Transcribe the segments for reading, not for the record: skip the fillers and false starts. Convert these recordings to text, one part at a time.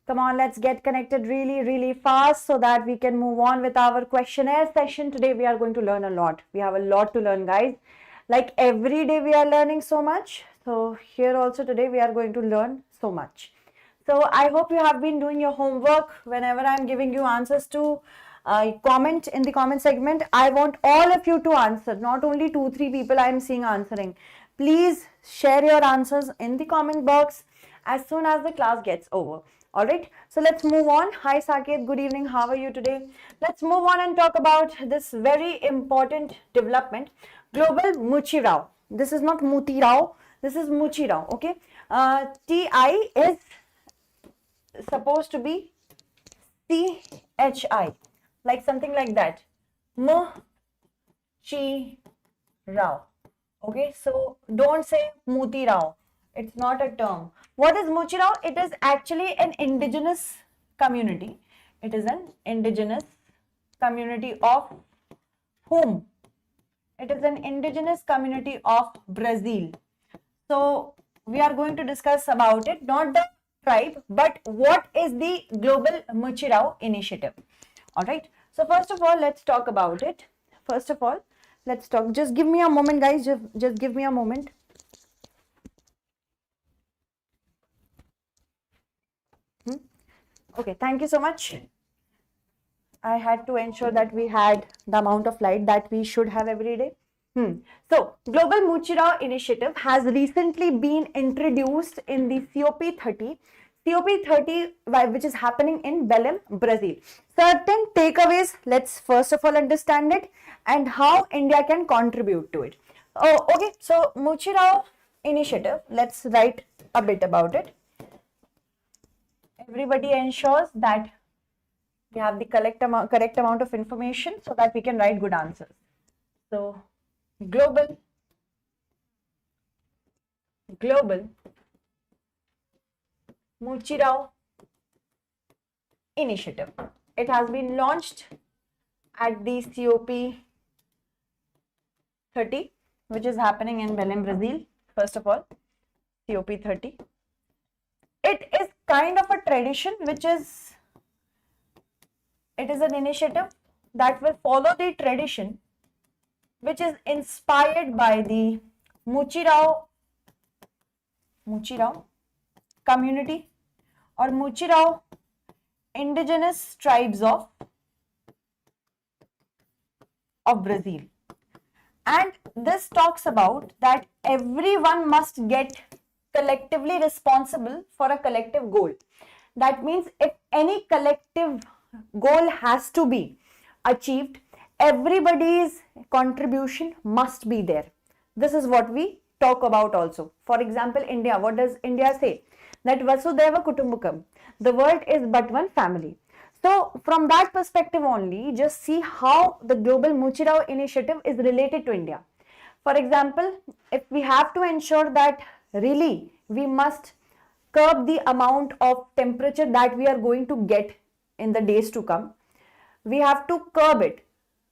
Come on, let's get connected really fast so that we can move on with our questionnaire session. Today we are going to learn a lot. We have a lot to learn, guys. Like every day we are learning so much. So here also today we are going to learn so much. So I hope you have been doing your homework. Whenever I'm giving you answers to comment in the comment segment, I want all of you to answer. Not only 2-3 people I am seeing answering. Please share your answers in the comment box as soon as the class gets over. Alright, so let's move on. Hi Saket, good evening. How are you today? Let's move on and talk about this very important development. Global Muchi Rao. This is not Muti Rao. This is Muchi Rao. Okay. TI is supposed to be CHI. Like something like that. Muchi Rao. Okay. So don't say Muti Rao. It's not a term. What is Muchi Rao? It is actually an indigenous community. It is an indigenous community of whom? It is an indigenous community of Brazil. So we are going to discuss about it, not the tribe, but what is the Global Muchi Rao initiative. All right. So first of all, let's talk about it. First of all, let's talk. Just give me a moment, guys. Just give me a moment. Okay, thank you so much. I had to ensure that we had the amount of light that we should have every day. So, Global Muchi Rao initiative has recently been introduced in the COP30. COP30, which is happening in Belém, Brazil. Certain takeaways, let's first of all understand it and how India can contribute to it. Oh, okay, so Muchi Rao initiative, let's write a bit about it. Everybody ensures that we have the correct amount of information so that we can write good answers. So, Global Muchi Rao initiative. It has been launched at the COP30, which is happening in Belém, Brazil. First of all, COP30. It is kind of a tradition, it is an initiative that will follow the tradition which is inspired by the Muchi Rao community or Muchi Rao indigenous tribes of Brazil. And this talks about that everyone must get collectively responsible for a collective goal. That means if any collective goal has to be achieved, everybody's contribution must be there. This is what we talk about also. For example, India, what does India say? That Vasudhaiva Kutumbakam, the world is but one family. So from that perspective only, just see how the Global Muchi Rao initiative is related to India. For example, if we have to ensure that really we must curb the amount of temperature that we are going to get in the days to come, we have to curb it.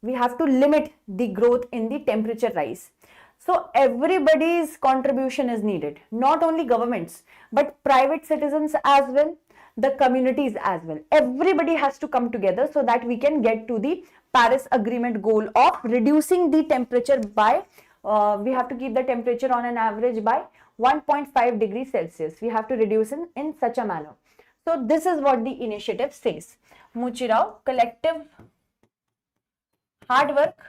We have to limit the growth in the temperature rise. So everybody's contribution is needed, not only governments, but private citizens as well, the communities as well. Everybody has to come together so that we can get to the Paris Agreement goal of reducing the temperature by, we have to keep the temperature on an average by 1.5 degrees Celsius. We have to reduce in such a manner. So this is what the initiative says. Muchi Rao, collective hard work,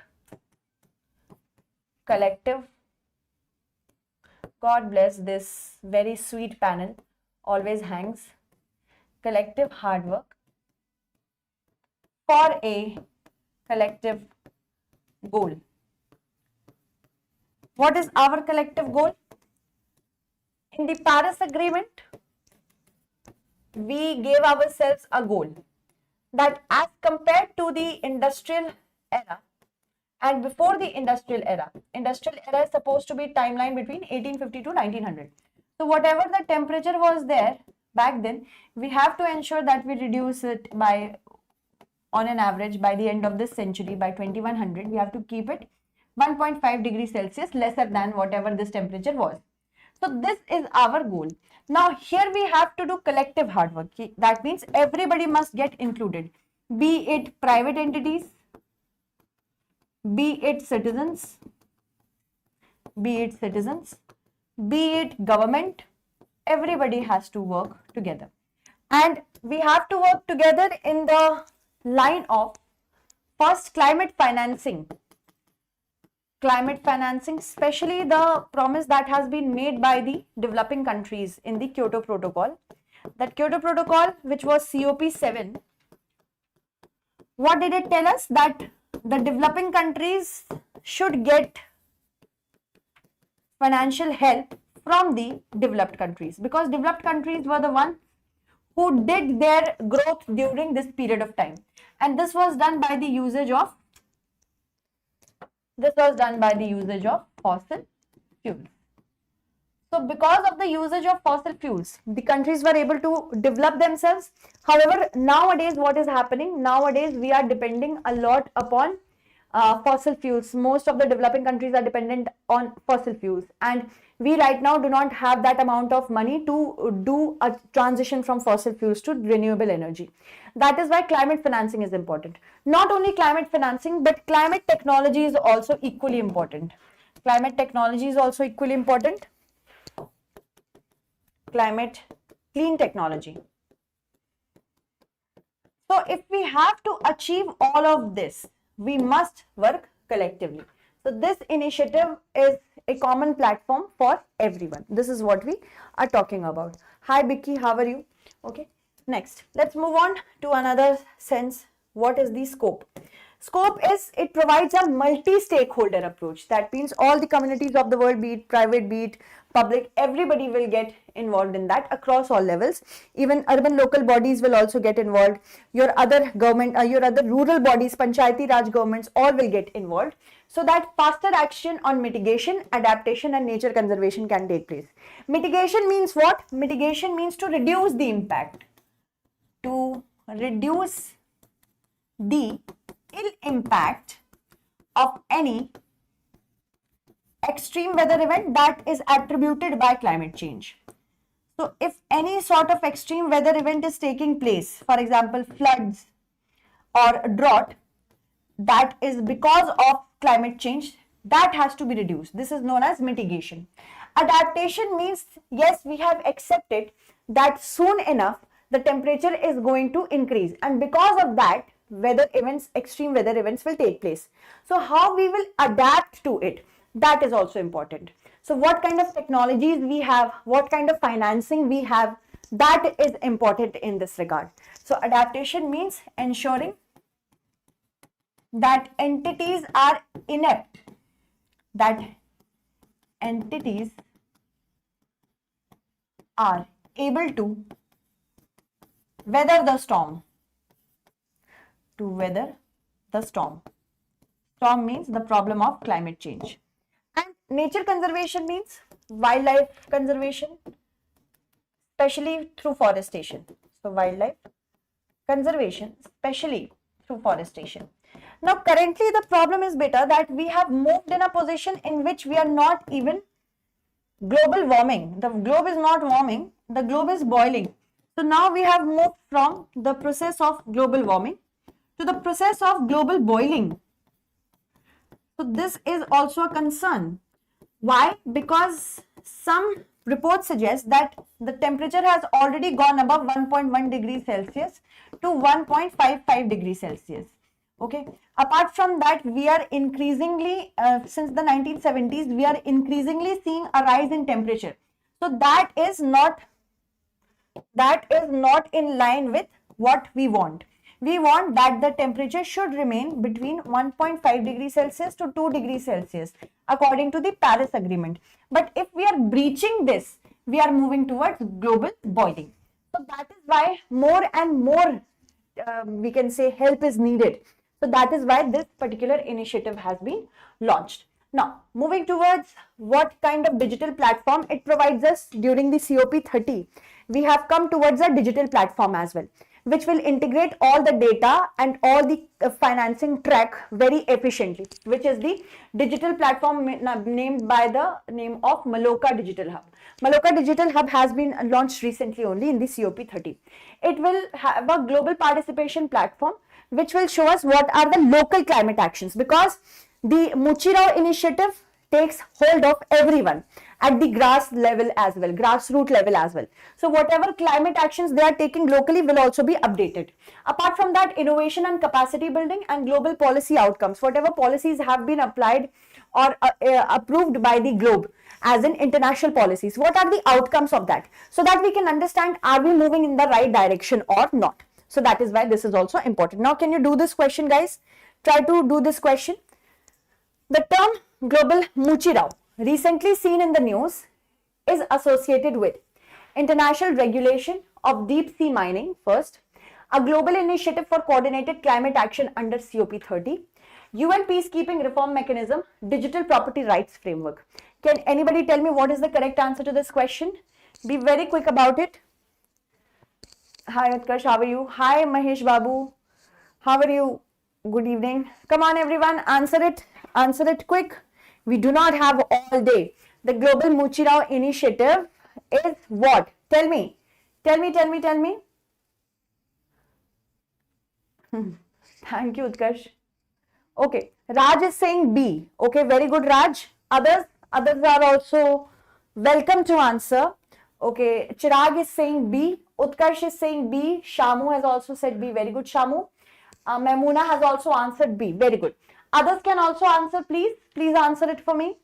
collective, God bless this very sweet panel, always hangs, collective hard work for a collective goal. What is our collective goal? In the Paris Agreement, we gave ourselves a goal that as compared to the industrial era and before the industrial era is supposed to be timeline between 1850 to 1900. So whatever the temperature was there back then, we have to ensure that we reduce it by, on an average, by the end of this century, by 2100, we have to keep it 1.5 degrees Celsius lesser than whatever this temperature was. So this is our goal. Now here we have to do collective hard work. That means everybody must get included, be it private entities, be it citizens, be it government. Everybody has to work together. And we have to work together in the line of first climate financing, especially the promise that has been made by the developing countries in the Kyoto Protocol. That Kyoto Protocol, which was COP7, what did it tell us? That the developing countries should get financial help from the developed countries, because developed countries were the one who did their growth during this period of time, and this was done by the usage of fossil fuels. So because of the usage of fossil fuels, the countries were able to develop themselves. However, nowadays what is happening? Nowadays we are depending a lot upon fossil fuels. Most of the developing countries are dependent on fossil fuels, and we right now do not have that amount of money to do a transition from fossil fuels to renewable energy. That is why climate financing is important. Not only climate financing, but climate technology is also equally important. Climate clean technology. So if we have to achieve all of this, we must work collectively. So this initiative is a common platform for everyone. This is what we are talking about. Hi Bicky, how are you? Okay, next, let's move on to another sense. What is the scope? Scope is, it provides a multi-stakeholder approach. That means all the communities of the world, be it private, be it public, everybody will get involved in that across all levels. Even urban local bodies will also get involved. Your other government, your other rural bodies, Panchayati Raj governments, all will get involved, so that faster action on mitigation, adaptation and nature conservation can take place. Mitigation means what? Mitigation means to reduce the impact, to reduce the ill impact of any extreme weather event that is attributed by climate change. So if any sort of extreme weather event is taking place, for example floods or drought, that is because of climate change, that has to be reduced. This is known as mitigation. Adaptation means, yes, we have accepted that soon enough the temperature is going to increase, and because of that extreme weather events will take place. So how we will adapt to it, that is also important. So what kind of technologies we have, what kind of financing we have, that is important in this regard. So adaptation means ensuring that entities are inept, that entities are able to weather the storm. To weather the storm. Storm means the problem of climate change. And nature conservation means wildlife conservation, especially through forestation. So wildlife conservation, especially through forestation. Now currently the problem is better that we have moved in a position in which we are not even global warming. The globe is not warming, the globe is boiling. So now we have moved from the process of global warming to the process of global boiling. So this is also a concern. Why? Because some reports suggest that the temperature has already gone above 1.1 degrees Celsius to 1.55 degrees Celsius. Okay. Apart from that, we are increasingly, since the 1970s, we are increasingly seeing a rise in temperature. So that is not in line with what we want. We want that the temperature should remain between 1.5 degrees Celsius to 2 degrees Celsius according to the Paris Agreement. But if we are breaching this, we are moving towards global boiling. So that is why more and more, we can say, help is needed. So that is why this particular initiative has been launched. Now, moving towards what kind of digital platform it provides us during the COP30, we have come towards a digital platform as well. which will integrate all the data and all the financing track very efficiently, which is the digital platform named by the name of Maloka Digital Hub. Maloka Digital Hub has been launched recently only in the COP30. It will have a global participation platform which will show us what are the local climate actions, because the Muchirao initiative takes hold of everyone at the grass level as well, grassroots level as well. So whatever climate actions they are taking locally will also be updated. Apart from that, innovation and capacity building and global policy outcomes, whatever policies have been applied or approved by the globe as in international policies, what are the outcomes of that, so that we can understand are we moving in the right direction or not. So that is why this is also important. Now can you do this question, guys? Try to do this question. The term global Muchirao, recently seen in the news, is associated with international regulation of deep sea mining first, a global initiative for coordinated climate action under COP30, UN peacekeeping reform mechanism, digital property rights framework. Can anybody tell me what is the correct answer to this question? Be very quick about it. Hi Utkarsh, how are you? Hi Mahesh Babu, how are you? Good evening. Come on everyone, answer it. Answer it quick. We do not have all day. The Global Muchirao Initiative is what? Tell me. Tell me. Thank you, Utkarsh. Okay. Raj is saying B. Okay, very good, Raj. Others are also welcome to answer. Okay, Chirag is saying B. Utkarsh is saying B. Shamu has also said B. Very good, Shamu. Memuna has also answered B. Very good. Others can also answer, please. Please answer it for me.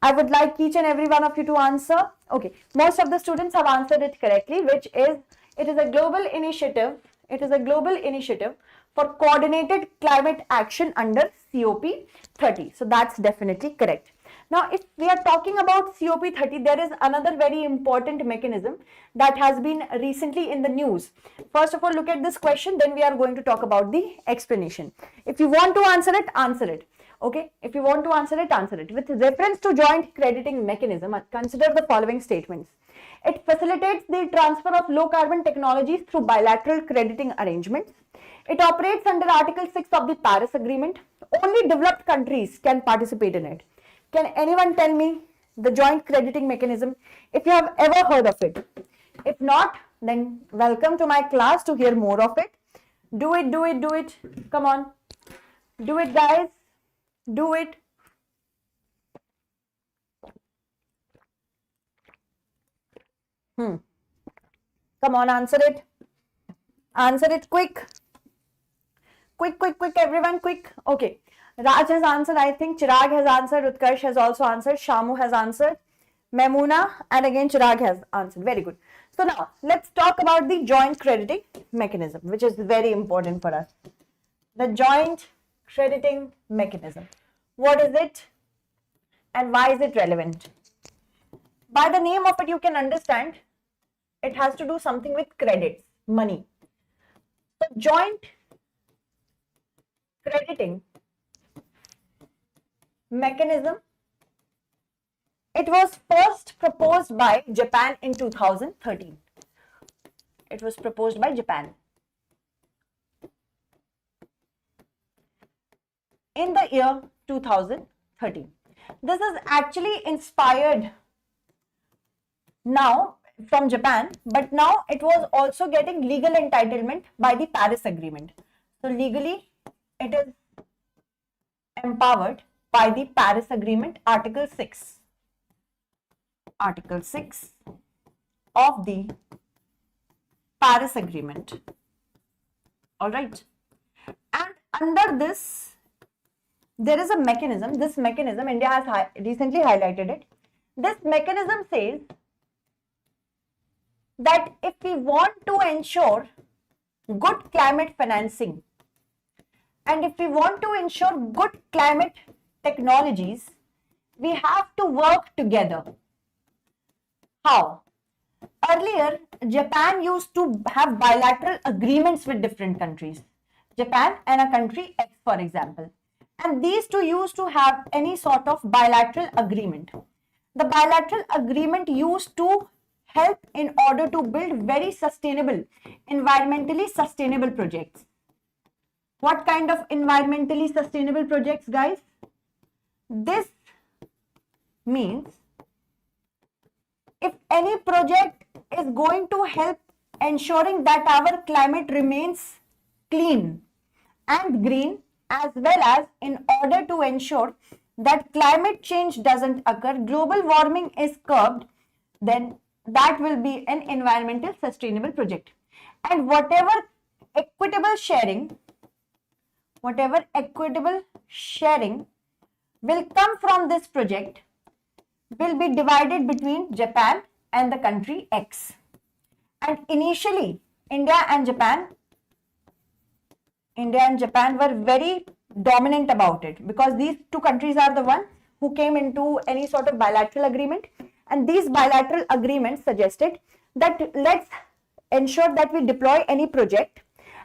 I would like each and every one of you to answer. Okay. Most of the students have answered it correctly, which is, it is a global initiative. It is a global initiative for coordinated climate action under COP30. So that's definitely correct. Now, if we are talking about COP30, there is another very important mechanism that has been recently in the news. First of all, look at this question, then we are going to talk about the explanation. If you want to answer it, answer it. Okay, if you want to answer it, answer it. With reference to joint crediting mechanism, consider the following statements. It facilitates the transfer of low carbon technologies through bilateral crediting arrangements. It operates under Article 6 of the Paris Agreement. Only developed countries can participate in it. Can anyone tell me the joint crediting mechanism, if you have ever heard of it? If not, then welcome to my class to hear more of it. Do it. Come on. Do it, guys. Do it. Come on, answer it. Answer it quick. Quick, everyone, quick. Okay. Raj has answered, I think. Chirag has answered. Utkarsh has also answered. Shamu has answered. Memuna, and again Chirag has answered. Very good. So now, let's talk about the joint crediting mechanism, which is very important for us. The joint crediting mechanism. What is it and why is it relevant? By the name of it, you can understand it has to do something with credits, money. The joint crediting mechanism, it was first proposed by Japan in 2013. It was proposed by Japan. In the year 2013. This is actually inspired now from Japan, but now it was also getting legal entitlement by the Paris Agreement. So legally, it is empowered by the Paris Agreement, Article 6. Article 6 of the Paris Agreement. All right. And under this, there is a mechanism. This mechanism, India has recently highlighted it. This mechanism says that if we want to ensure good climate financing and if we want to ensure good climate technologies, we have to work together. How? Earlier, Japan used to have bilateral agreements with different countries. Japan and a country X, for example. And these two used to have any sort of bilateral agreement. The bilateral agreement used to help in order to build very sustainable, environmentally sustainable projects. What kind of environmentally sustainable projects, guys? This means if any project is going to help ensuring that our climate remains clean and green, as well as in order to ensure that climate change doesn't occur, global warming is curbed, then that will be an environmental sustainable project. And whatever equitable sharing will come from this project will be divided between Japan and the country X. And initially, India and Japan were very dominant about it, because these two countries are the ones who came into any sort of bilateral agreement, and these bilateral agreements suggested that let's ensure that we deploy any project,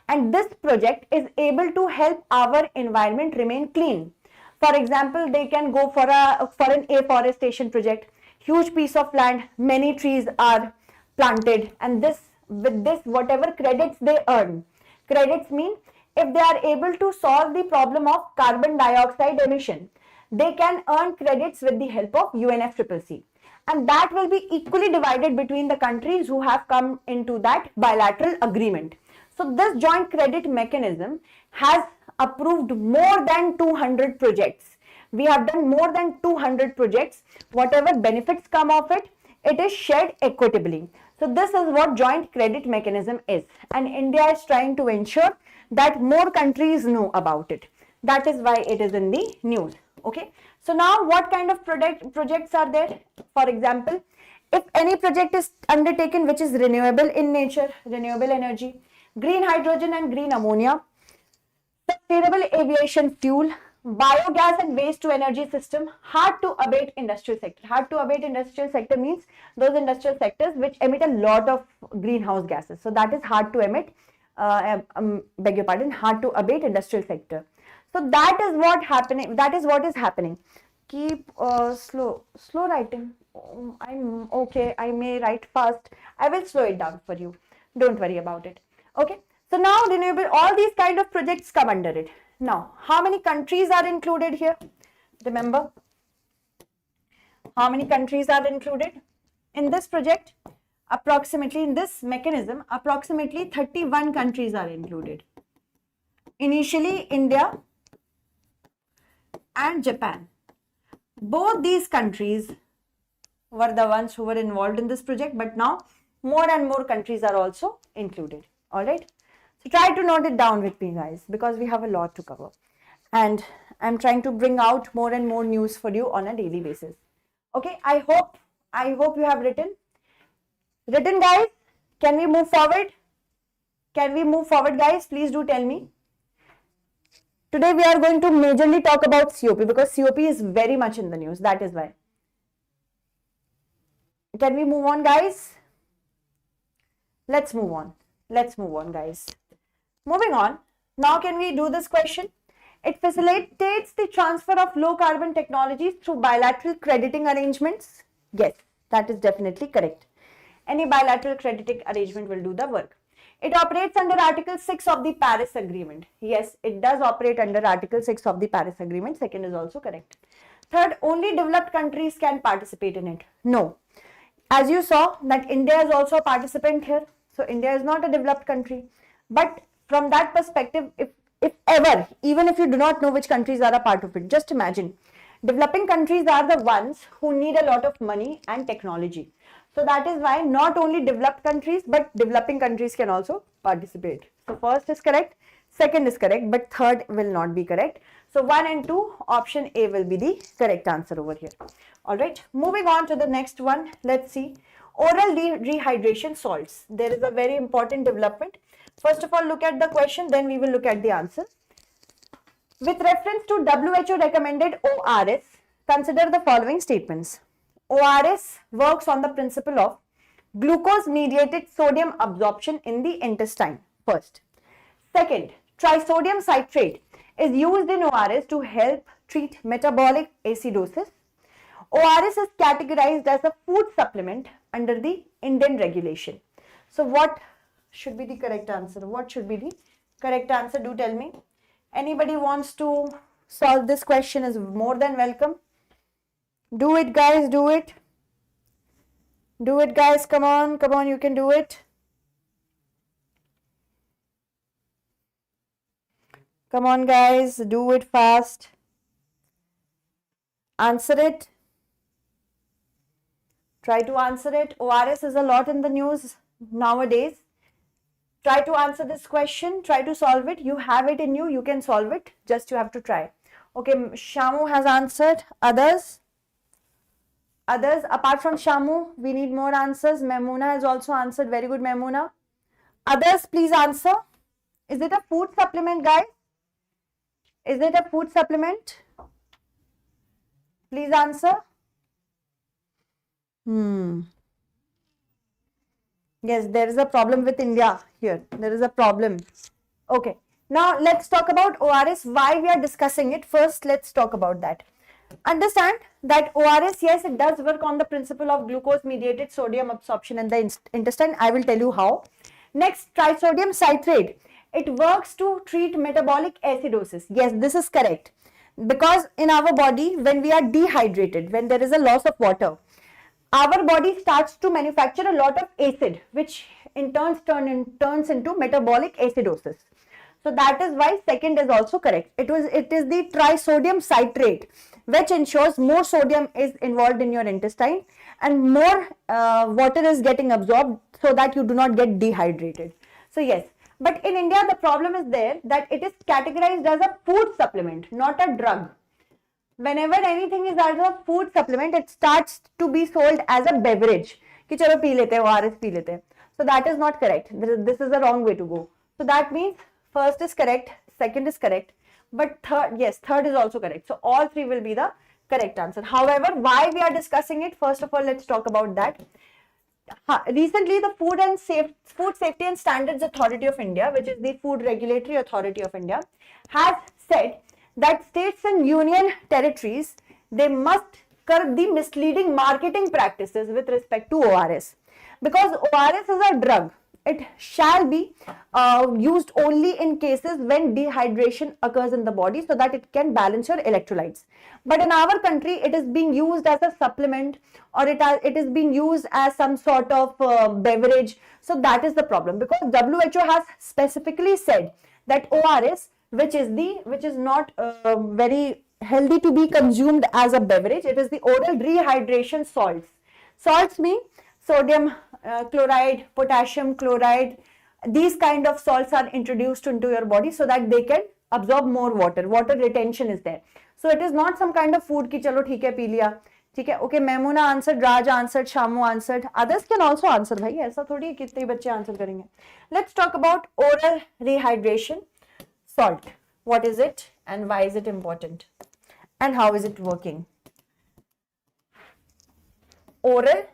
and this project is able to help our environment remain clean. For example, they can go for an afforestation project, huge piece of land, many trees are planted, and with this whatever credits they earn, credits mean if they are able to solve the problem of carbon dioxide emission, they can earn credits with the help of UNFCCC, and that will be equally divided between the countries who have come into that bilateral agreement. So this joint credit mechanism has approved more than 200 projects. We have done more than 200 projects. Whatever benefits come of it, it is shared equitably. So this is what joint credit mechanism is, and India is trying to ensure that more countries know about it. That is why it is in the news. Okay. So now what kind of projects are there? For example, if any project is undertaken which is renewable in nature, renewable energy, green hydrogen and green ammonia, sustainable aviation fuel, biogas and waste to energy system, hard to abate industrial sector. Hard to abate industrial sector means those industrial sectors which emit a lot of greenhouse gases. So that is hard to emit, beg your pardon, hard to abate industrial sector. So that is what happening. That is what is happening. Keep slow writing. I'm okay. I may write fast. I will slow it down for you. Don't worry about it. Okay. So now renewable, all these kind of projects come under it. Now, how many countries are included here? Remember, how many countries are included in this project? Approximately, in this mechanism, approximately 31 countries are included. Initially, India and Japan. Both these countries were the ones who were involved in this project, but now more and more countries are also included. All right. So try to note it down with me, guys, because we have a lot to cover, and I'm trying to bring out more and more news for you on a daily basis. Okay. I hope you have written, guys. Can we move forward? Can we move forward, guys? Please do tell me. Today we are going to majorly talk about COP because COP is very much in the news. That is why. Can we move on, guys? Let's move on. Let's move on, guys. Moving on. Now can we do this question? It facilitates the transfer of low carbon technologies through bilateral crediting arrangements. Yes, that is definitely correct. Any bilateral crediting arrangement will do the work. It operates under Article 6 of the Paris Agreement. Yes, it does operate under Article 6 of the Paris Agreement. Second is also correct. Third, only developed countries can participate in it. No. As you saw that India is also a participant here. So India is not a developed country. But from that perspective, if ever, even if you do not know which countries are a part of it, just imagine. Developing countries are the ones who need a lot of money and technology. So that is why not only developed countries, but developing countries can also participate. So first is correct, second is correct, but third will not be correct. So 1 and 2, option A will be the correct answer over here. All right, moving on to the next one. Let's see. Oral rehydration salts. There is a very important development. First of all, look at the question, then we will look at the answer. With reference to WHO recommended ORS, consider the following statements. ORS works on the principle of glucose-mediated sodium absorption in the intestine, first. Second, trisodium citrate is used in ORS to help treat metabolic acidosis. ORS is categorized as a food supplement under the Indian regulation. So what should be the correct answer? What should be the correct answer? Do tell me. Anybody wants to solve this question is more than welcome. Do it, guys. Do it. Do it, guys. Come on. Come on. You can do it. Come on, guys. Do it fast. Answer it. Try to answer it. ORS is a lot in the news nowadays. Try to answer this question. Try to solve it. You have it in you. You can solve it. Just you have to try. Okay, Shamu has answered. Others? Others, apart from Shamu, we need more answers. Memuna has also answered. Very good, Memuna. Others, please answer. Is it a food supplement, guys? Is it a food supplement? Please answer. Yes, there is a problem with India here. There is a problem. Okay. Now, let's talk about ORS. Why we are discussing it. First, let's talk about that. Understand that ORS, yes, it does work on the principle of glucose-mediated sodium absorption in the intestine. I will tell you how. Next, trisodium citrate. It works to treat metabolic acidosis. Yes, this is correct. Because in our body, when we are dehydrated, when there is a loss of water, our body starts to manufacture a lot of acid, which in turn turns into metabolic acidosis. So that is why second is also correct. It is the trisodium citrate, which ensures more sodium is involved in your intestine and more water is getting absorbed so that you do not get dehydrated. So yes, but in India the problem is there that it is categorized as a food supplement, not a drug. Whenever anything is as a food supplement, it starts to be sold as a beverage. कि चलो P लेते हैं, ORS P लेते हैं. So that is not correct. This is the wrong way to go. So that means first is correct, second is correct, but third, yes, third is also correct. So all three will be the correct answer. However, why we are discussing it? First of all, let's talk about that. Recently, the Food Safety and Standards Authority of India, which is the Food Regulatory Authority of India, has said that states and union territories, they must curb the misleading marketing practices with respect to ORS. Because ORS is a drug, it shall be used only in cases when dehydration occurs in the body so that it can balance your electrolytes. But in our country, it is being used as a supplement or it is being used as some sort of beverage. So that is the problem, because WHO has specifically said that ORS, which is not very healthy to be consumed as a beverage, it is the oral rehydration salts. Salts mean sodium chloride, potassium chloride. These kind of salts are introduced into your body so that they can absorb more water. Water retention is there. So it is not some kind of food ki chalo theek hai pee liya. ठीक है, okay, Memuna answered, Raj answered, Shamu answered. Others can also answer. भाई ऐसा थोड़ी है कितने बच्चे answer करेंगे. Let's talk about oral rehydration salt. What is it and why is it important and how is it working? Oral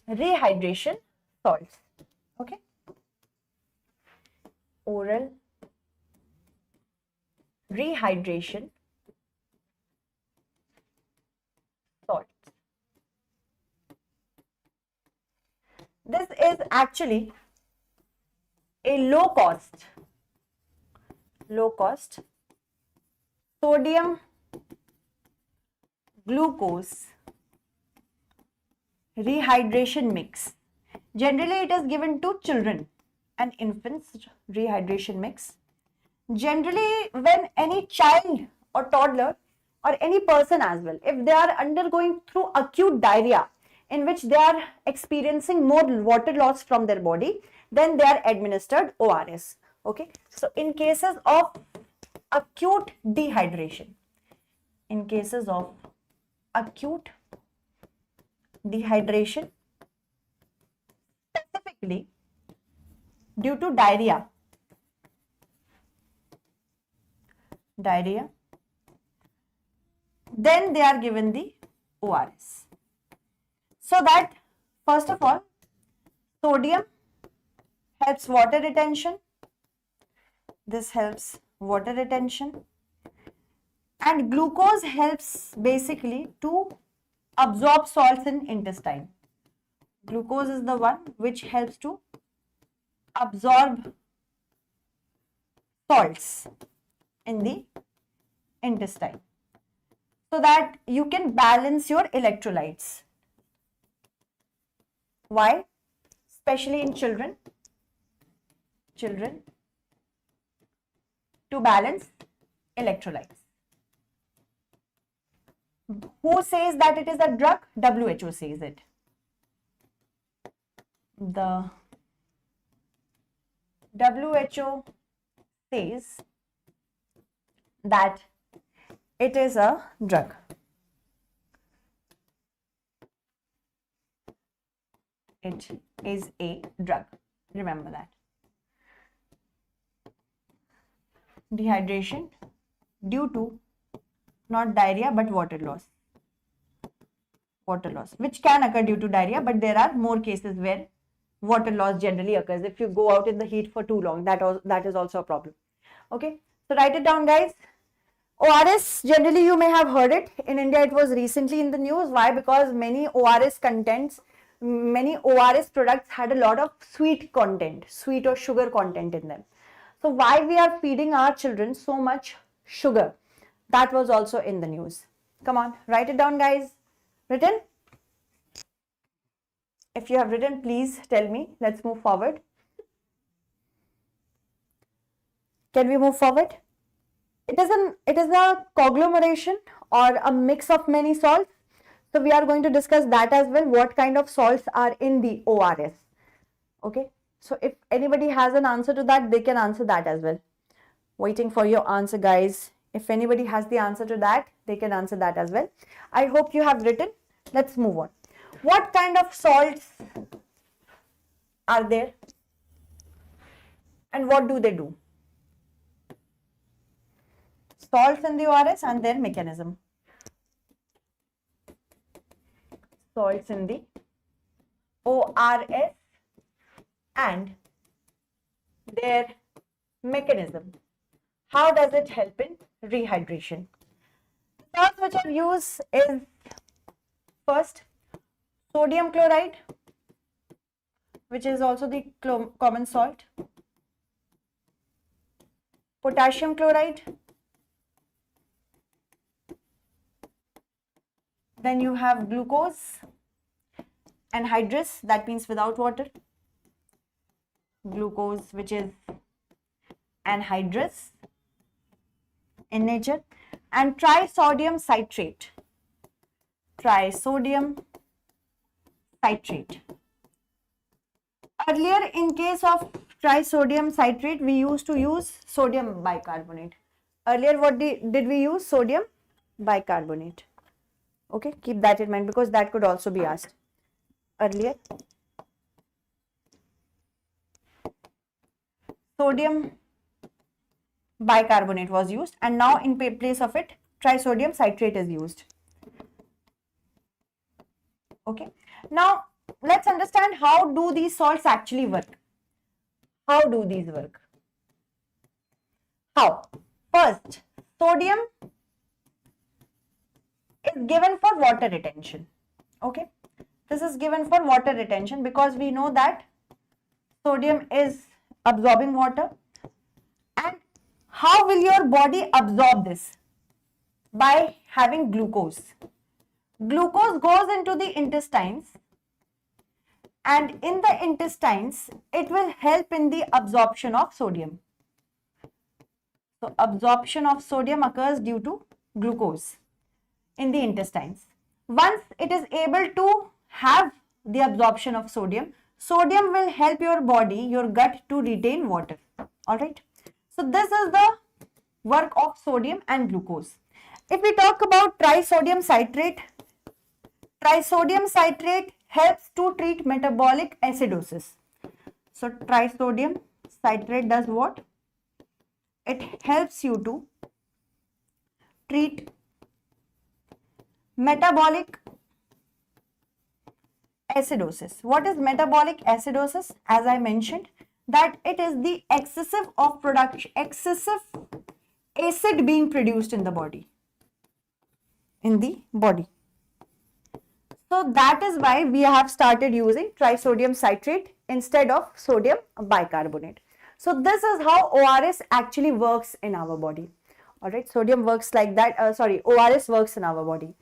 rehydration salts. Okay. Oral rehydration salts. This is actually a low cost sodium glucose rehydration mix. Generally, it is given to children and infants, rehydration mix. Generally, when any child or toddler or any person as well, if they are undergoing through acute diarrhea, in which they are experiencing more water loss from their body, then they are administered ORS. Okay. So, in cases of acute dehydration, specifically due to diarrhea, then they are given the ORS. So that first of all, sodium helps water retention. This helps water retention, and glucose helps basically to absorb salts in intestine. Glucose is the one which helps to absorb salts in the intestine so that you can balance your electrolytes. Why? Especially in children, to balance electrolytes. Who says that it is a drug? WHO says it. The WHO says that it is a drug. It is a drug. Remember that. Dehydration due to not diarrhea but water loss. Water loss, which can occur due to diarrhea, but there are more cases where water loss generally occurs. If you go out in the heat for too long, that is also a problem. Okay, so write it down, guys. ORS, generally you may have heard it. In India, it was recently in the news. Why? Because many ORS products had a lot of sweet content, sweet or sugar content in them. So why we are feeding our children so much sugar? That was also in the news. Come on, write it down, guys. Written? If you have written, please tell me. Let's move forward. Can we move forward? It is a conglomeration or a mix of many salts. So we are going to discuss that as well. What kind of salts are in the ORS? Okay. So if anybody has an answer to that, they can answer that as well. Waiting for your answer, guys. If anybody has the answer to that, they can answer that as well. I hope you have written. Let's move on. What kind of salts are there? And what do they do? Salts in the ORS and their mechanism. Salts in the ORS and their mechanism. How does it help in rehydration? Salts which are used is first sodium chloride, which is also the common salt, potassium chloride, then you have glucose, anhydrous, that means without water, glucose which is anhydrous in nature, and trisodium citrate. Trisodium citrate. Earlier, in case of trisodium citrate, we used to use sodium bicarbonate. Earlier, what did we use? Sodium bicarbonate. Okay, keep that in mind because that could also be asked. Earlier, sodium bicarbonate was used, and now in place of it, trisodium citrate is used. Okay, now let's understand how do these salts actually work. How do these work? How? First, sodium is given for water retention. Okay, this is given for water retention because we know that sodium is absorbing water. And how will your body absorb this? By having glucose. Glucose goes into the intestines, and in the intestines, it will help in the absorption of sodium. So, absorption of sodium occurs due to glucose in the intestines. Once it is able to have the absorption of sodium, sodium will help your body, your gut to retain water. Alright. So, this is the work of sodium and glucose. If we talk about trisodium citrate helps to treat metabolic acidosis. So, trisodium citrate does what? It helps you to treat metabolic acidosis. What is metabolic acidosis? As I mentioned, that it is the excessive acid being produced in the body. So that is why we have started using trisodium citrate instead of sodium bicarbonate. So this is how ORS actually works in our body. All right, sodium works like that. ORS works in our body.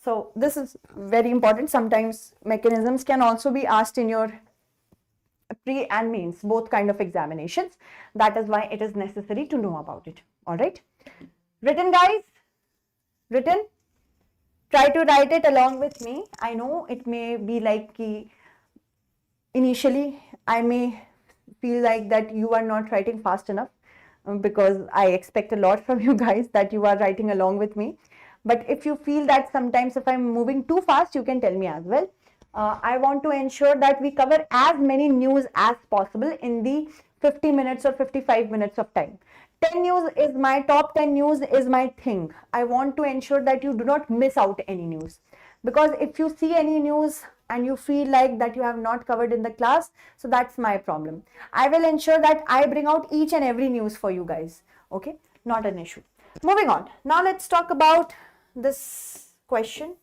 So this is very important. Sometimes mechanisms can also be asked in your pre and mains, both kind of examinations. That is why it is necessary to know about it. All right. Written, guys? Written? Try to write it along with me. I know it may be like initially I may feel like that you are not writing fast enough because I expect a lot from you guys that you are writing along with me. But if you feel that sometimes if I'm moving too fast, you can tell me as well. I want to ensure that we cover as many news as possible in the 50 minutes or 55 minutes of time. 10 news is my top 10 news is my thing. I want to ensure that you do not miss out any news, because if you see any news and you feel like that you have not covered in the class, so that's my problem. I will ensure that I bring out each and every news for you guys. Okay, not an issue. Moving on. Now let's talk about this question.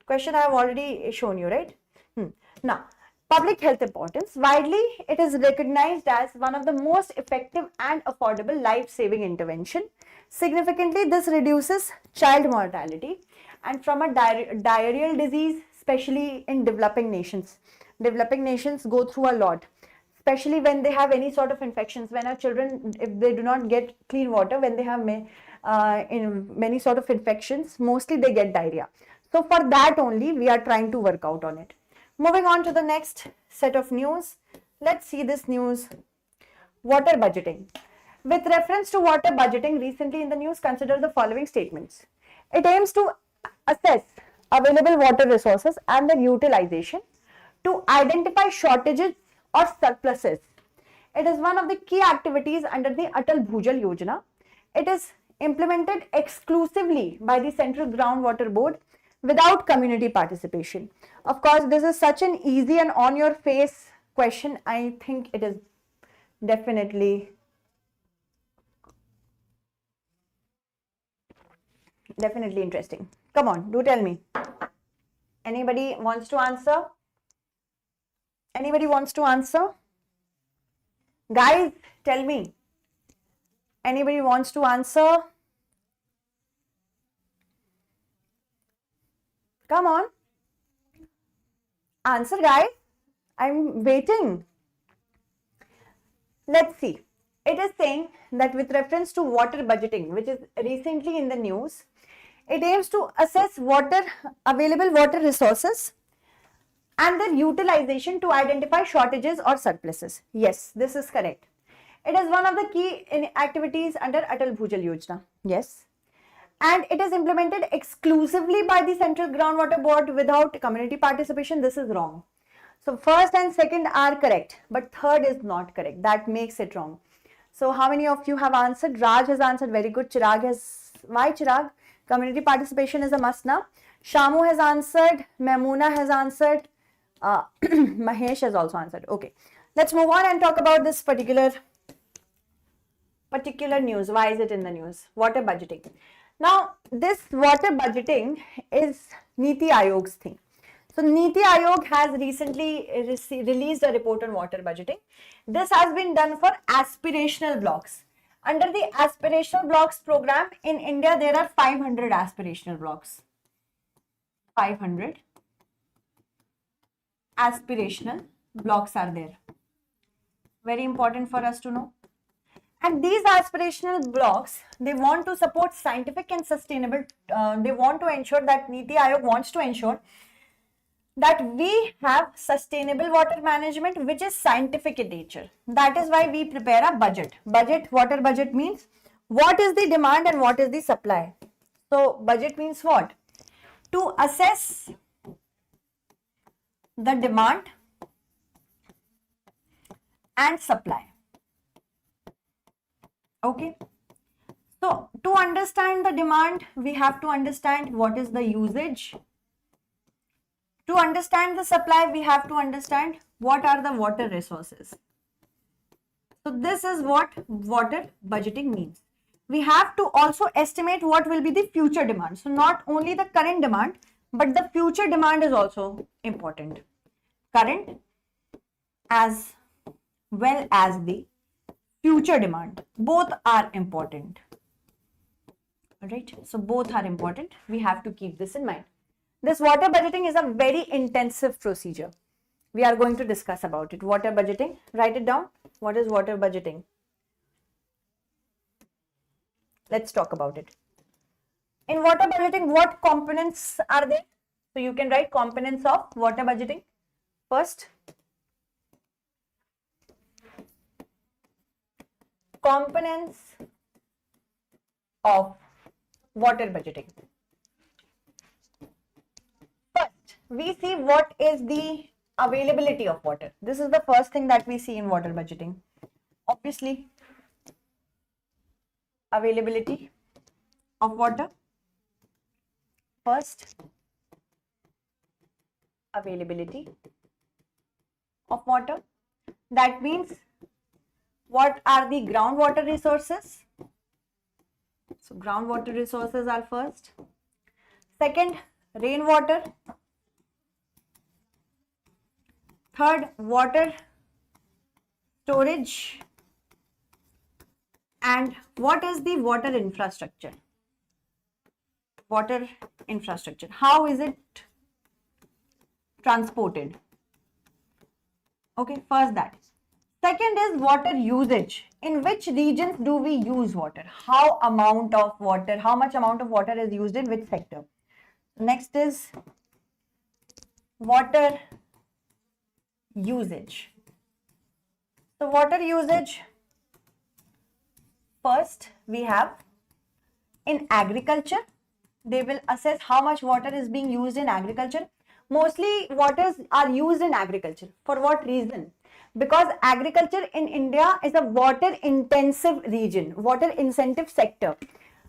Question I have already shown you, right? Now, public health importance. Widely, it is recognized as one of the most effective and affordable life-saving intervention. Significantly, this reduces child mortality and from a diarrheal disease, especially in developing nations. Developing nations go through a lot, especially when they have any sort of infections. When our children, if they do not get clean water, when they have in many sort of infections, mostly they get diarrhea. So for that only, we are trying to work out on it. Moving on to the next set of news. Let's see this news. Water budgeting. With reference to water budgeting, recently in the news, consider the following statements. It aims to assess available water resources and their utilization, to identify shortages or surpluses. It is one of the key activities under the Atal Bhujal Yojana. It is implemented exclusively by the Central Groundwater Board without community participation. Of course, this is such an easy and on your face question. I think it is definitely interesting. Come on, do tell me. Anybody wants to answer? Anybody wants to answer? Guys, tell me. Anybody wants to answer? Come on. Answer, guys. I'm waiting. Let's see. It is saying that with reference to water budgeting, which is recently in the news, it aims to assess available water resources and their utilization to identify shortages or surpluses. Yes, this is correct. It is one of the key activities under Atal Bhujal Yojana. Yes. And it is implemented exclusively by the Central Groundwater Board without community participation. This is wrong. So first and second are correct, but third is not correct. That makes it wrong. So how many of you have answered? Raj has answered. Very good. Chirag has. Why Chirag? Community participation is a must now. Shamu has answered. Memuna has answered. Mahesh has also answered. Okay. Let's move on and talk about this particular news. Why is it in the news? Water budgeting. Now, this water budgeting is Niti Aayog's thing. So, Niti Aayog has recently released a report on water budgeting. This has been done for aspirational blocks. Under the aspirational blocks program in India, there are 500 aspirational blocks. 500 aspirational blocks are there. Very important for us to know. And these aspirational blocks, they want to support scientific and sustainable, they want to ensure that Niti Aayog wants to ensure that we have sustainable water management, which is scientific in nature. That is why we prepare a budget. Water budget means what is the demand and what is the supply. So budget means what? To assess the demand and supply. Okay. So to understand the demand, we have to understand what is the usage. To understand the supply, we have to understand what are the water resources. So this is what water budgeting means. We have to also estimate what will be the future demand. So not only the current demand, but the future demand is also important. Current as well as the future demand, both are important. All right, so both are important. We have to keep this in mind. This water budgeting is a very intensive procedure. We are going to discuss about it. Water budgeting, write it down. What is water budgeting? Let's talk about it. In water budgeting, what components are there? So you can write components of water budgeting. First, components of water budgeting. First, we see what is the availability of water. This is the first thing that we see in water budgeting. Obviously, availability of water. First, availability of water. That means what are the groundwater resources? So groundwater resources are first. Second, rainwater. Third, water storage. And what is the water infrastructure? Water infrastructure. How is it transported? Okay, first that. Second is water usage. In which regions do we use water? How much amount of water is used in which sector? Next is water usage. So water usage, first we have in agriculture. They will assess how much water is being used in agriculture. Mostly waters are used in agriculture. For what reason? Because agriculture in India is a water intensive region, water intensive sector.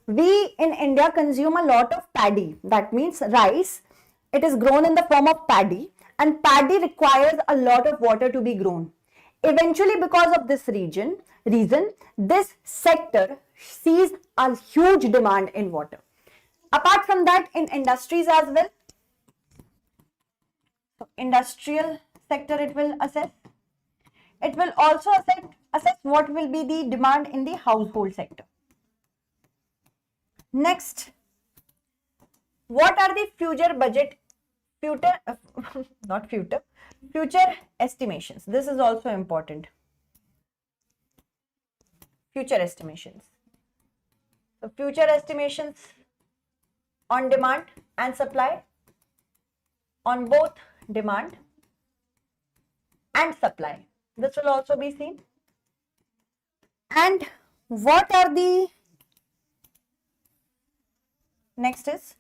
We in India consume a lot of paddy, that means rice. It is grown in the form of paddy, and paddy requires a lot of water to be grown. Eventually, because of this reason, this sector sees a huge demand in water. Apart from that, in industries as well, so industrial sector it will assess. It will also assess what will be the demand in the household sector. Next, what are the future estimations? This is also important. Future estimations. So future estimations on demand and supply, on both demand and supply. This will also be seen. And what are the next is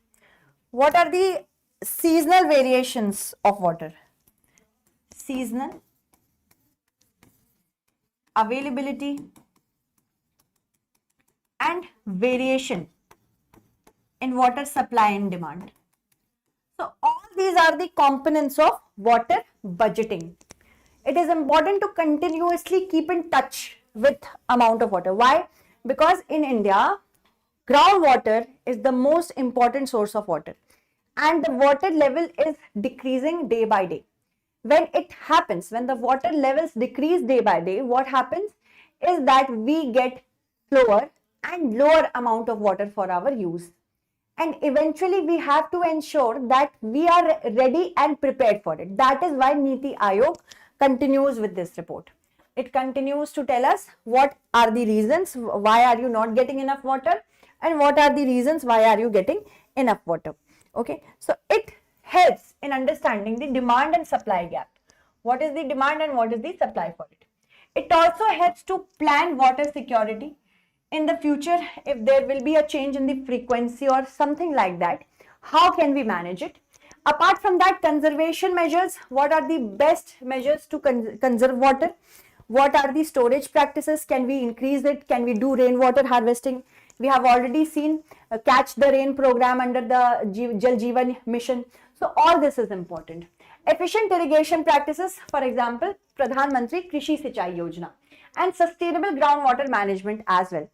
what are the seasonal variations of water? Seasonal availability and variation in water supply and demand. So all these are the components of water budgeting. It is important to continuously keep in touch with amount of water. Why? Because in India, groundwater is the most important source of water, and the water level is decreasing day by day. When the water levels decrease day by day, what happens is that we get slower and lower amount of water for our use. And eventually we have to ensure that we are ready and prepared for it. That is why Niti Aayog continues with this report. It continues to tell us what are the reasons why are you not getting enough water and what are the reasons why are you getting enough water. Okay, so it helps in understanding the demand and supply gap. What is the demand and what is the supply for it? It also helps to plan water security. In the future, if there will be a change in the frequency or something like that, how can we manage it? Apart from that, conservation measures. What are the best measures to conserve water? What are the storage practices? Can we increase it? Can we do rainwater harvesting? We have already seen Catch the Rain program under the Jal Jeevan mission. So all this is important. Efficient irrigation practices, for example, Pradhan Mantri Krishi Sinchai Yojana, and sustainable groundwater management as well.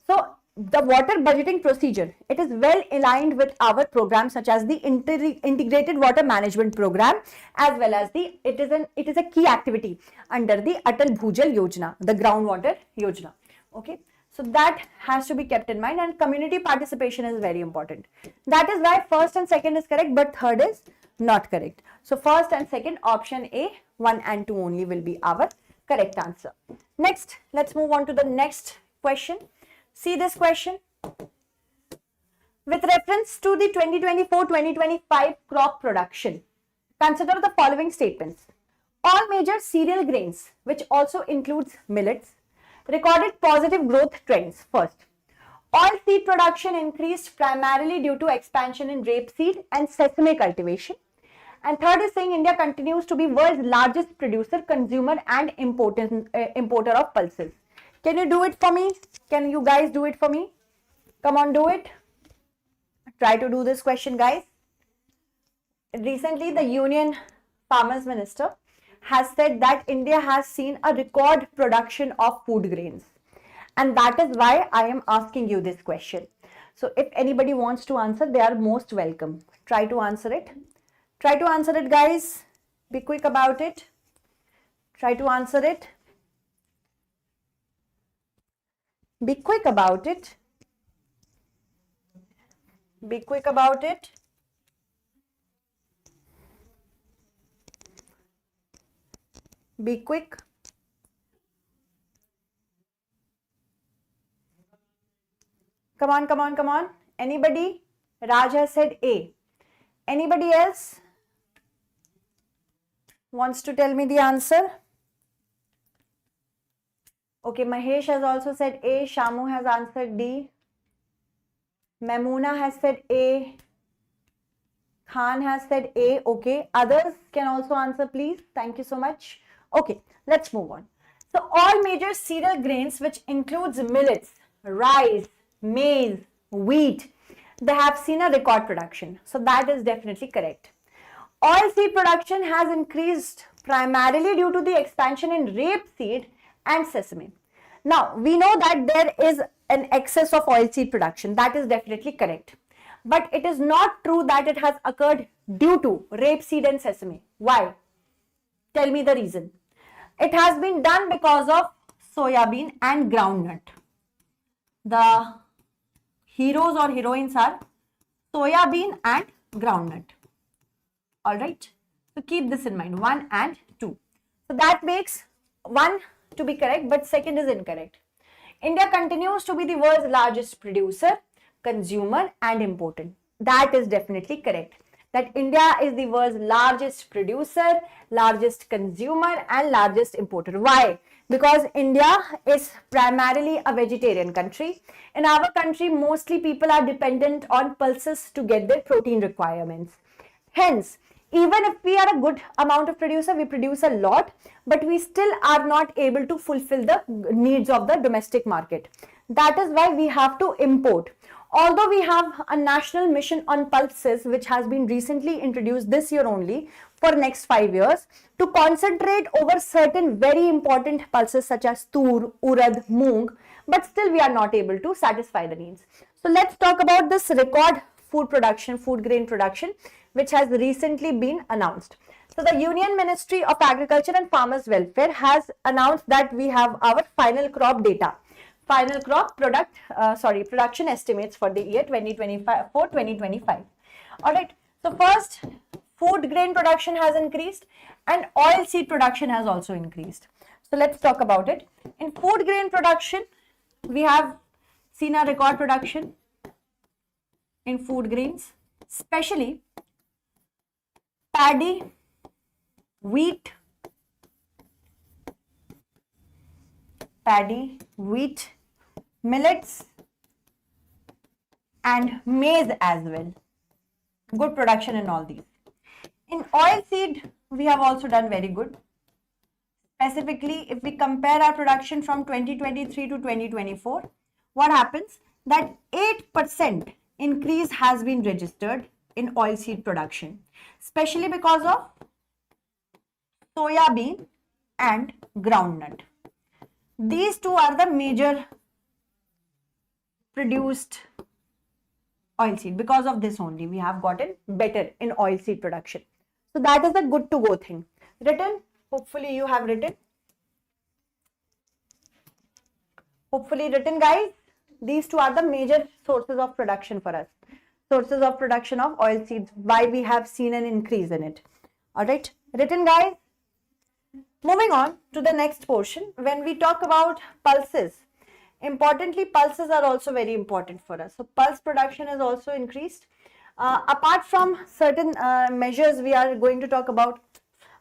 So the water budgeting procedure, it is well aligned with our programs such as the integrated water management program, as well as it is a key activity under the Atal Bhujal Yojana, the groundwater Yojana. Okay, so that has to be kept in mind, and community participation is very important. That is why first and second is correct, but third is not correct. So first and second, option A, 1 and 2 only will be our correct answer. Next, let's move on to the next question. See this question. With reference to the 2024-2025 crop production, consider the following statements. All major cereal grains, which also includes millets, recorded positive growth trends. First, oil seed production increased primarily due to expansion in rapeseed and sesame cultivation. And third is saying India continues to be world's largest producer, consumer and importer of pulses. Can you do it for me? Can you guys do it for me? Come on, do it. Try to do this question, guys. Recently, the Union Farmers Minister has said that India has seen a record production of food grains. And that is why I am asking you this question. So if anybody wants to answer, they are most welcome. Try to answer it. Try to answer it, guys. Be quick about it. Try to answer it. Be quick about it. Be quick about it. Be quick. Come on, come on, come on. Anybody? Raj has said A. Anybody else wants to tell me the answer? Okay, Mahesh has also said A. Shamu has answered D. Mamoona has said A. Khan has said A. Okay, others can also answer, please. Thank you so much. Okay, let's move on. So all major cereal grains, which includes millets, rice, maize, wheat, they have seen a record production. So that is definitely correct. Oilseed production has increased primarily due to the expansion in rapeseed and sesame. Now, we know that there is an excess of oilseed production. That is definitely correct. But it is not true that it has occurred due to rapeseed and sesame. Why? Tell me the reason. It has been done because of soybean and groundnut. The heroes or heroines are soybean and groundnut. Alright. So keep this in mind. 1 and 2. So that makes 1 to be correct, but second is incorrect. India continues to be the world's largest producer, consumer and importer. That is definitely correct. That India is the world's largest producer, largest consumer and largest importer. Why? Because India is primarily a vegetarian country. In our country, mostly people are dependent on pulses to get their protein requirements. Hence, even if we are a good amount of producer, we produce a lot, but we still are not able to fulfill the needs of the domestic market. That is why we have to import. Although we have a national mission on pulses, which has been recently introduced this year only for next 5 years, to concentrate over certain very important pulses such as tur, urad, moong, but still we are not able to satisfy the needs. So let's talk about this record food production, food grain production, which has recently been announced. So the Union Ministry of Agriculture and Farmers Welfare has announced that we have our final crop data. Final crop production estimates for the year 2025. Alright, so first, food grain production has increased and oil seed production has also increased. So let's talk about it. In food grain production, we have seen a record production in food grains, especially paddy, wheat, millets and maize as well. Good production in all these. In oil seed, we have also done very good. Specifically, if we compare our production from 2023 to 2024, what happens? That 8% increase has been registered in oilseed production, especially because of soya bean and groundnut. These two are the major produced oilseed. Because of this only, we have gotten better in oilseed production. So that is a good to go thing. Written, hopefully you have written. Hopefully written, guys. These two are the major sources of production for us. Sources of production of oilseeds, why we have seen an increase in it. All right, written, guys. Moving on to the next portion, when we talk about pulses, importantly, pulses are also very important for us. So pulse production is also increased. Apart from certain measures, we are going to talk about.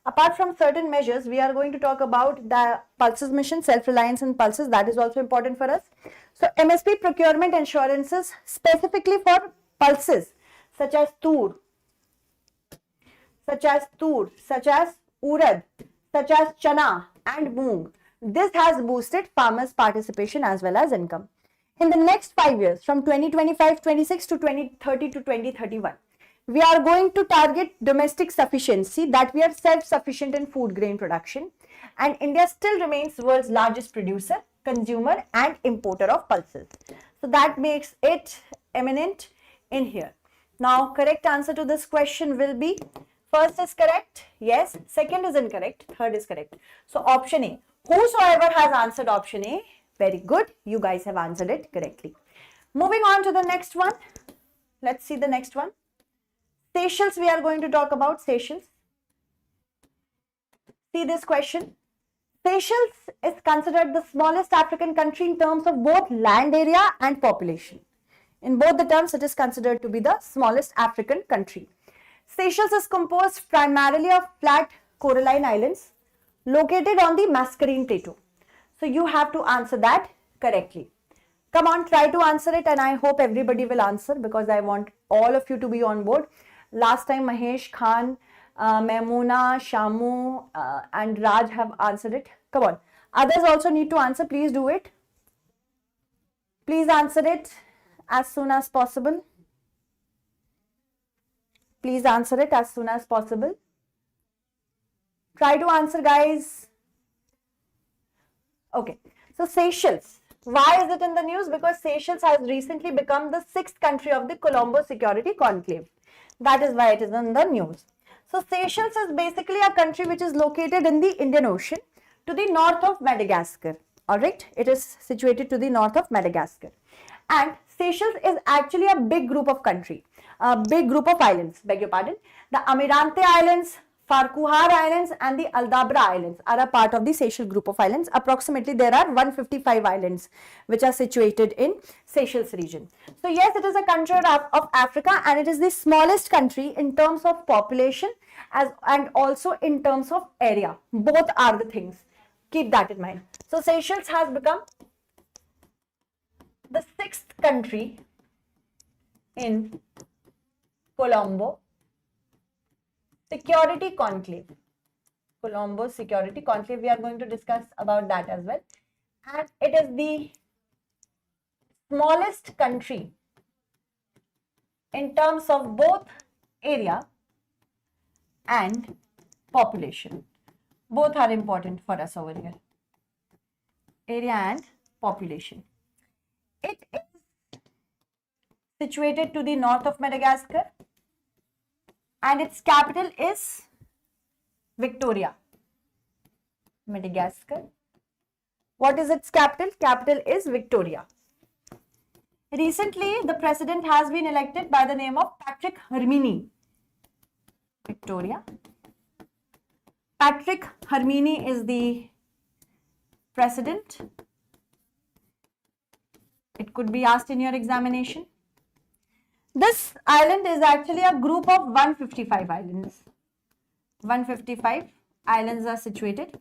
Apart from certain measures, we are going to talk about the pulses mission, self-reliance in pulses. That is also important for us. So MSP procurement insurances specifically for pulses, such as tur, such as urad, such as chana and moong. This has boosted farmers' participation as well as income. In the next 5 years, from 2025-26 to 2030 to 2031, we are going to target domestic sufficiency, that we are self-sufficient in food grain production, and India still remains world's largest producer, consumer and importer of pulses. So that makes it eminent in here. Now, correct answer to this question will be, first is correct, yes, second is incorrect, third is correct. So option A, whosoever has answered option A, very good, you guys have answered it correctly. Moving on to the next one, let's see the next one. Seychelles, we are going to talk about Seychelles. See this question. Seychelles is considered the smallest African country in terms of both land area and population. In both the terms, it is considered to be the smallest African country. Seychelles is composed primarily of flat coralline islands located on the Mascarene Plateau. So you have to answer that correctly. Come on, try to answer it, and I hope everybody will answer because I want all of you to be on board. Last time Mahesh, Khan, Maimuna, Shamu and Raj have answered it. Come on. Others also need to answer. Please do it. Please answer it as soon as possible. Please answer it as soon as possible. Try to answer, guys. Okay. So Seychelles. Why is it in the news? Because Seychelles has recently become the 6th country of the Colombo Security Conclave. That is why it is in the news. So Seychelles is basically a country which is located in the Indian Ocean to the north of Madagascar. Alright, it is situated to the north of Madagascar. And Seychelles is actually a big group of islands, beg your pardon. The Amirante Islands, Farquhar Islands and the Aldabra Islands are a part of the Seychelles group of islands. Approximately there are 155 islands which are situated in Seychelles region. So yes, it is a country of Africa, and it is the smallest country in terms of population and also in terms of area. Both are the things. Keep that in mind. So Seychelles has become the 6th country in Colombo Security Conclave. Colombo Security Conclave, we are going to discuss about that as well. And it is the smallest country in terms of both area and population. Both are important for us over here. Area and population. It is situated to the north of Madagascar, and its capital is Victoria. Madagascar. What is its capital? Capital is Victoria. Recently, the president has been elected by the name of Patrick Hermine. Victoria. Patrick Hermine is the president. It could be asked in your examination. This island is actually a group of 155 islands. 155 islands are situated.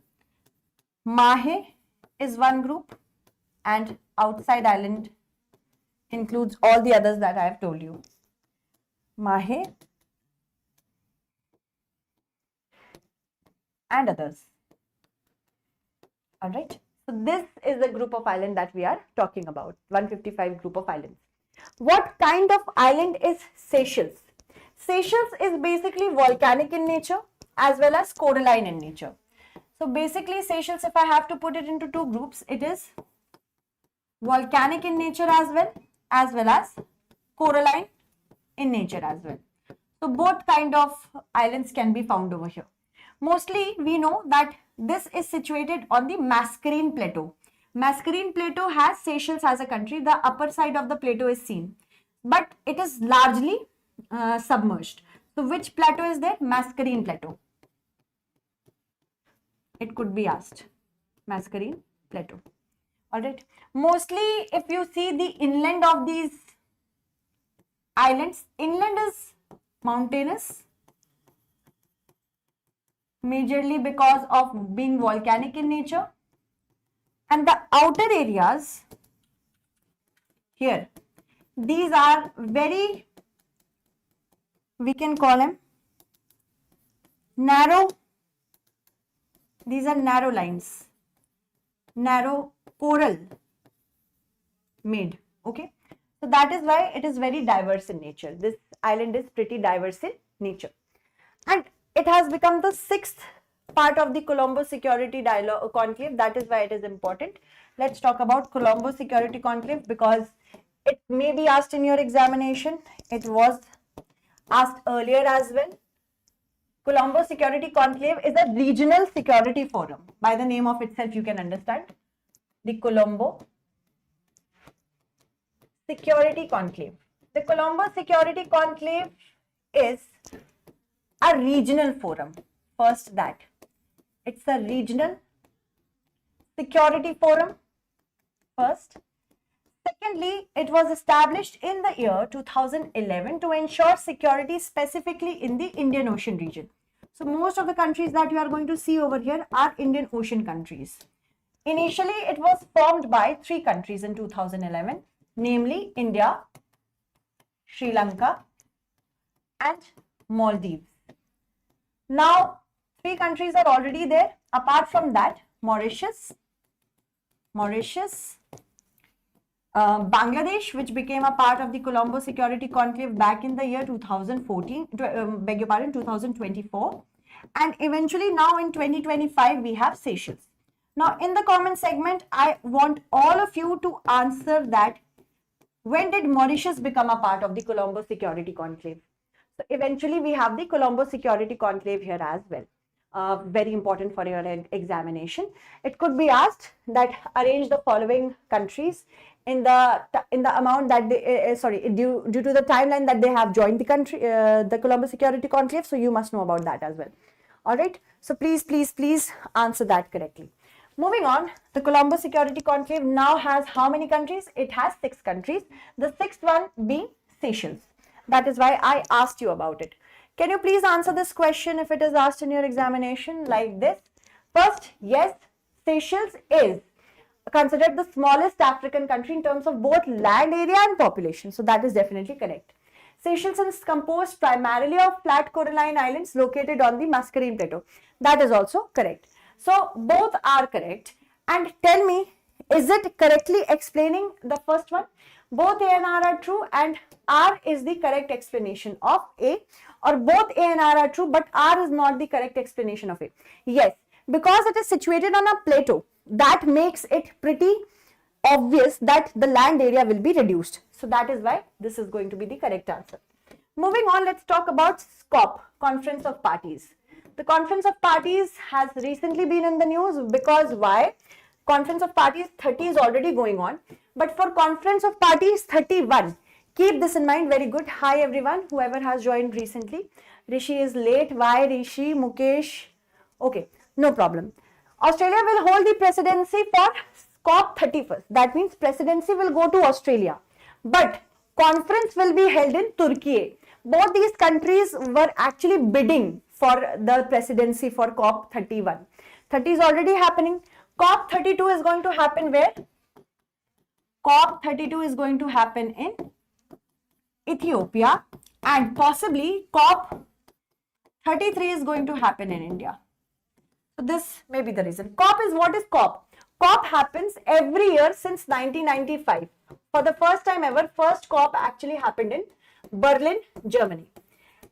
Mahe is one group, and outside island includes all the others that I have told you. Mahe and others. Alright. So this is the group of island that we are talking about. 155 group of islands. What kind of island is Seychelles? Seychelles is basically volcanic in nature as well as coralline in nature. So basically Seychelles, if I have to put it into two groups, it is volcanic in nature as well as well as coralline in nature as well. So both kind of islands can be found over here. Mostly we know that this is situated on the Mascarene Plateau. Mascarene Plateau has Seychelles as a country. The upper side of the plateau is seen, but it is largely submerged. So which plateau is there? Mascarene Plateau. It could be asked. Mascarene Plateau. Alright. Mostly if you see the inland of these islands, inland is mountainous, majorly because of being volcanic in nature, and the outer areas here, these are very, we can call them narrow, these are narrow lines, narrow coral made. Okay, so that is why it is very diverse in nature. This island is pretty diverse in nature, and it has become the sixth part of the Colombo Security Dialogue Conclave. That is why it is important. Let's talk about Colombo Security Conclave because it may be asked in your examination. It was asked earlier as well. Colombo Security Conclave is a regional security forum. By the name of itself, you can understand. The Colombo Security Conclave. The Colombo Security Conclave is a regional forum. First, that it's a regional security forum. First. Secondly, it was established in the year 2011 to ensure security specifically in the Indian Ocean region. So most of the countries that you are going to see over here are Indian Ocean countries. Initially, it was formed by 3 countries in 2011, namely India, Sri Lanka and Maldives. Now, 3 countries are already there. Apart from that, Mauritius, Bangladesh, which became a part of the Colombo Security Conclave back in the year 2024, and eventually now in 2025 we have Seychelles. Now in the comment segment, I want all of you to answer that when did Mauritius become a part of the Colombo Security Conclave? So eventually we have the Colombo Security Conclave here as well. Very important for your examination. It could be asked that arrange the following countries in the amount that they due to the timeline that they have joined the country, the Colombo Security Conclave. So you must know about that as well. All right. So please answer that correctly. Moving on, the Colombo Security Conclave now has how many countries? It has 6 countries. The 6th one being Seychelles. That is why I asked you about it. Can you please answer this question if it is asked in your examination like this? First, yes, Seychelles is considered the smallest African country in terms of both land area and population. So that is definitely correct. Seychelles is composed primarily of flat coralline islands located on the Mascarene Plateau. That is also correct. So both are correct. And tell me, is it correctly explaining the first one? Both A and R are true and R is the correct explanation of A, or both A and R are true but R is not the correct explanation of A. Yes, because it is situated on a plateau, that makes it pretty obvious that the land area will be reduced. So that is why this is going to be the correct answer. Moving on, let's talk about COP, Conference of Parties. The Conference of Parties has recently been in the news because why? Conference of Parties 30 is already going on, but for Conference of Parties 31, keep this in mind. Very good. Hi everyone, whoever has joined recently. Rishi is late. Why Rishi? Mukesh? Okay, no problem. Australia will hold the presidency for COP 31st. That means presidency will go to Australia, but conference will be held in Turkey. Both these countries were actually bidding for the presidency for COP 31. 30 is already happening. COP 32 is going to happen where? COP 32 is going to happen in Ethiopia, and possibly COP 33 is going to happen in India. So this may be the reason. COP is, what is COP? COP happens every year since 1995. For the first time ever, first COP actually happened in Berlin, Germany.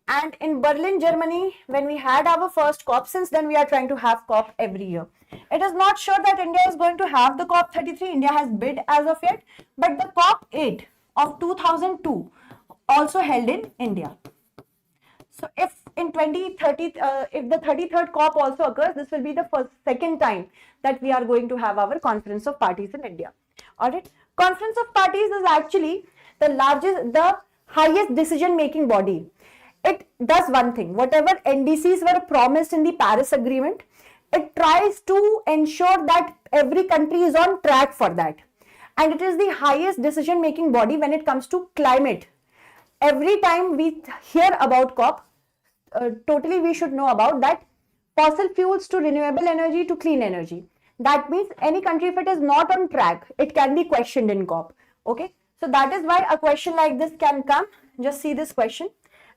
And in Berlin, Germany, when we had our first COP, since then we are trying to have COP every year. It is not sure that India is going to have the COP 33. India has bid as of yet, but the COP 8 of 2002 also held in India. So if in 2030, if the 33rd COP also occurs, this will be the second time that we are going to have our Conference of Parties in India. Alright, Conference of Parties is actually the highest decision-making body. It does one thing: whatever NDCs were promised in the Paris Agreement, it tries to ensure that every country is on track for that. And it is the highest decision-making body when it comes to climate. Every time we hear about COP, totally we should know about that: fossil fuels to renewable energy to clean energy. That means any country, if it is not on track, it can be questioned in COP. Okay, so that is why a question like this can come. Just see this question.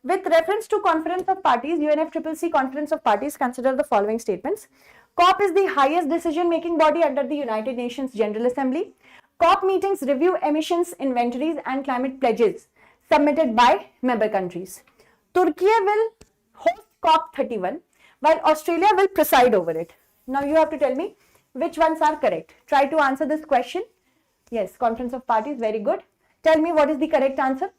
With reference to Conference of Parties, UNFCCC Conference of Parties, consider the following statements. COP is the highest decision-making body under the United Nations General Assembly. COP meetings review emissions inventories and climate pledges submitted by member countries. Turkey will host COP 31, while Australia will preside over it. Now you have to tell me which ones are correct. Try to answer this question. Yes, Conference of Parties, very good. Tell me what is the correct answer.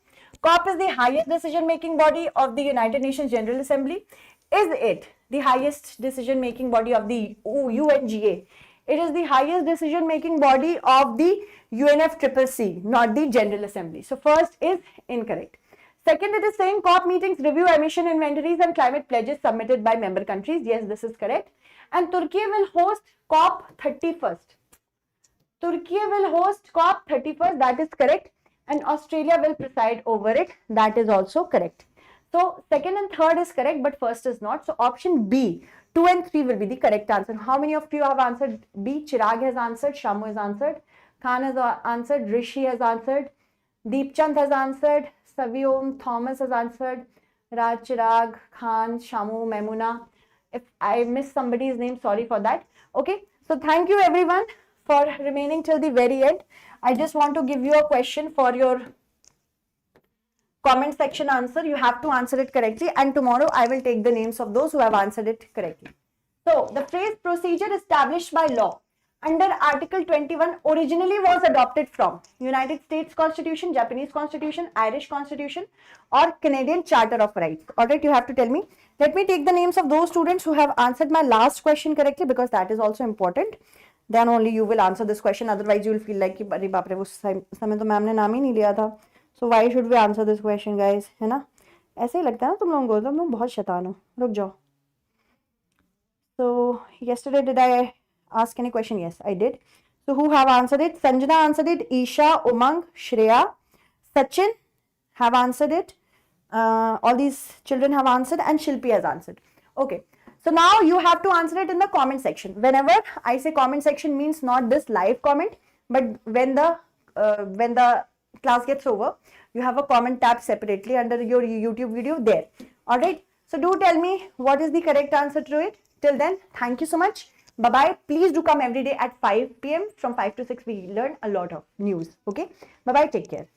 COP is the highest decision-making body of the United Nations General Assembly. Is it the highest decision-making body of the UNGA? It is the highest decision-making body of the UNFCCC, not the General Assembly. So first is incorrect. Second, it is saying COP meetings review emission inventories and climate pledges submitted by member countries. Yes, this is correct. And Turkey will host COP 31st. Turkey will host COP 31st. That is correct. And Australia will preside over it. That is also correct. So second and third is correct, but first is not. So option B, 2 and 3 will be the correct answer. How many of you have answered B? Chirag has answered, Shamu has answered, Khan has answered, Rishi has answered, Deepchand has answered, Saviom, Thomas has answered, Raj, Chirag, Khan, Shamu, Memuna. If I missed somebody's name, sorry for that. Okay, so thank you everyone for remaining till the very end. I just want to give you a question for your comment section answer. You have to answer it correctly, and tomorrow I will take the names of those who have answered it correctly. So the phrase procedure established by law under Article 21 originally was adopted from United States Constitution, Japanese Constitution, Irish Constitution, or Canadian Charter of Rights. Alright, you have to tell me. Let me take the names of those students who have answered my last question correctly, because that is also important. Then only you will answer this question. Otherwise, you will feel like, "Arey baap re, उस समय तो ma'am ने नाम ही नहीं लिया था." So why should we answer this question, guys? है ना? ऐसे ही लगता है ना तुम लोगों को, तुम लोग बहुत शैतान हो. रुक जाओ. So yesterday did I ask any question? Yes, I did. So who have answered it? Sanjana answered it. Isha, Umang, Shreya, Sachin have answered it. All these children have answered, and Shilpi has answered. Okay. So now you have to answer it in the comment section. Whenever I say comment section, means not this live comment, but when the class gets over, you have a comment tab separately under your YouTube video there. Alright. So do tell me what is the correct answer to it. Till then, thank you so much. Bye-bye. Please do come every day at 5 p.m. From 5 to 6, we learn a lot of news. Okay. Bye-bye. Take care.